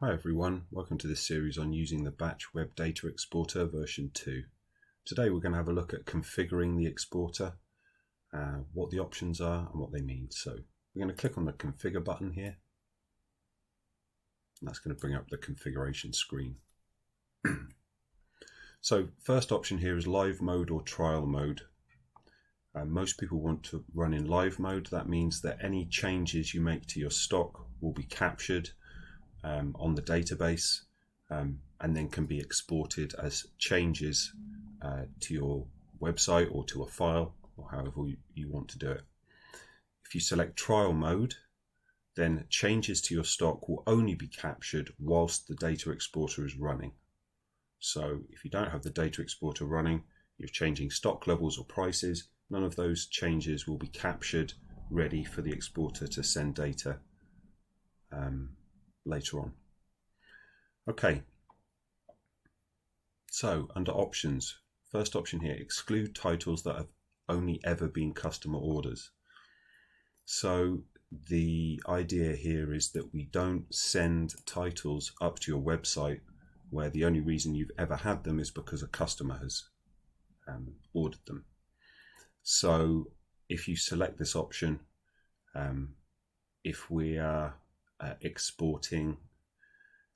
Hi everyone, welcome to this series on using the Batch Web Data Exporter version 2. Today we're going to have a look at configuring the exporter, what the options are and what they mean. So we're going to click on the configure button here, and that's going to bring up the configuration screen. So first option here is live mode or trial mode. Most people want to run in live mode. That means that any changes you make to your stock will be captured on the database and then can be exported as changes to your website or to a file, or however you want to do it. If you select trial mode, then changes to your stock will only be captured whilst the data exporter is running. So if you don't have the data exporter running, you're changing stock levels or prices, none of those changes will be captured ready for the exporter to send data later on. Okay, so under options, first option here, exclude titles that have only ever been customer orders. So the idea here is that we don't send titles up to your website where the only reason you've ever had them is because a customer has ordered them. So if you select this option, if we are exporting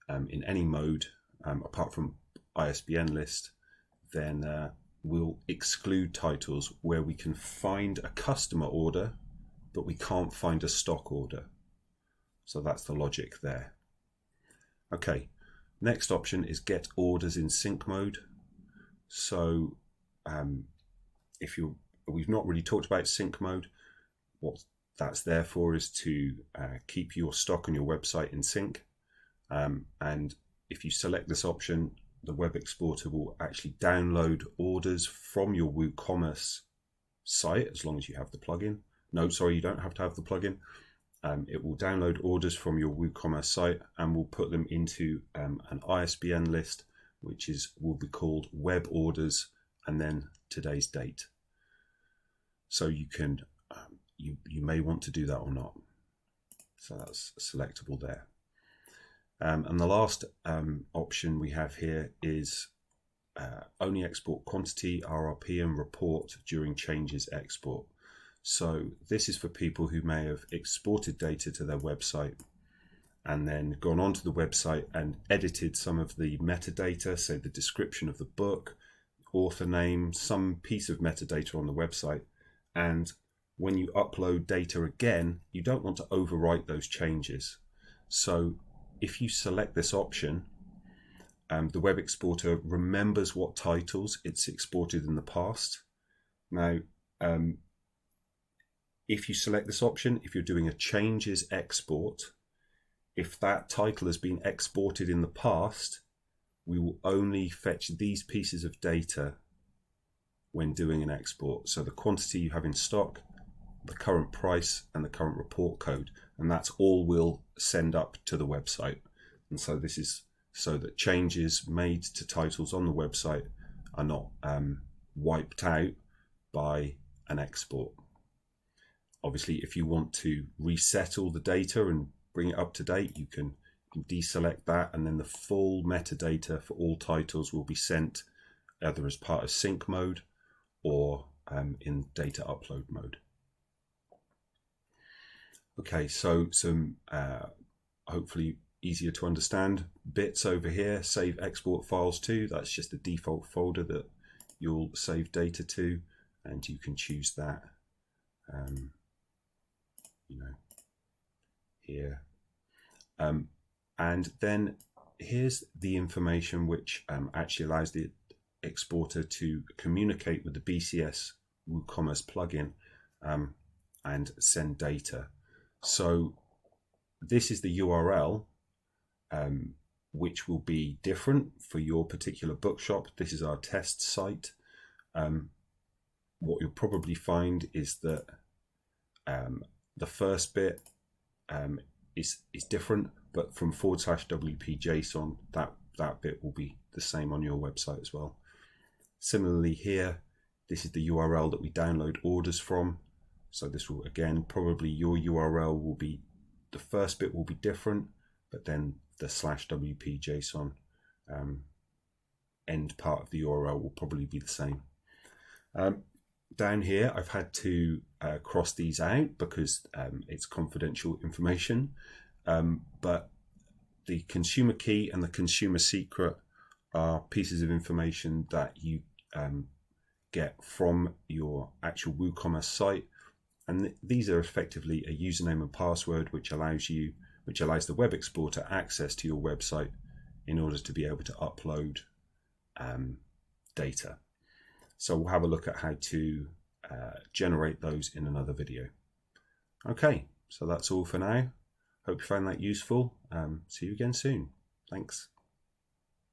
in any mode apart from ISBN list, then we'll exclude titles where we can find a customer order but we can't find a stock order. So that's the logic there. Okay, next option is get orders in sync mode. So we've not really talked about sync mode. What that's there for is to keep your stock on your website in sync. And if you select this option, the web exporter will actually download orders from your WooCommerce site as long as you have the plugin. No, sorry, you don't have to have the plugin. It will download orders from your WooCommerce site and will put them into an ISBN list, which will be called web orders and then today's date. So you can you may want to do that or not. So that's selectable there. And the last option we have here is only export quantity, RRP, and report during changes export. So this is for people who may have exported data to their website and then gone onto the website and edited some of the metadata, say the description of the book, author name, some piece of metadata on the website. And when you upload data again, you don't want to overwrite those changes. So if you select this option, the web exporter remembers what titles it's exported in the past. Now, if you select this option, if you're doing a changes export, if that title has been exported in the past, we will only fetch these pieces of data when doing an export. So the quantity you have in stock, the current price, and the current report code, and that's all we'll send up to the website. And so this is so that changes made to titles on the website are not wiped out by an export. Obviously, if you want to reset all the data and bring it up to date, you can deselect that, and then the full metadata for all titles will be sent either as part of sync mode or in data upload mode. Okay, so some hopefully easier to understand bits over here. Save export files to, that's just the default folder that you'll save data to, and you can choose that here. And then here's the information which actually allows the exporter to communicate with the BCS WooCommerce plugin and send data. So this is the URL which will be different for your particular bookshop. This is our test site. What you'll probably find is that the first bit is different, but from /WP-JSON, that bit will be the same on your website as well. Similarly here, this is the URL that we download orders from. So this will, again, probably your URL will be, the first bit will be different, but then the /wp JSON end part of the URL will probably be the same. Down here, I've had to cross these out because it's confidential information, but the consumer key and the consumer secret are pieces of information that you get from your actual WooCommerce site, and these are effectively a username and password which allows the web exporter access to your website in order to be able to upload data. So we'll have a look at how to generate those in another video. Okay, so that's all for now. Hope you found that useful. See you again soon. Thanks.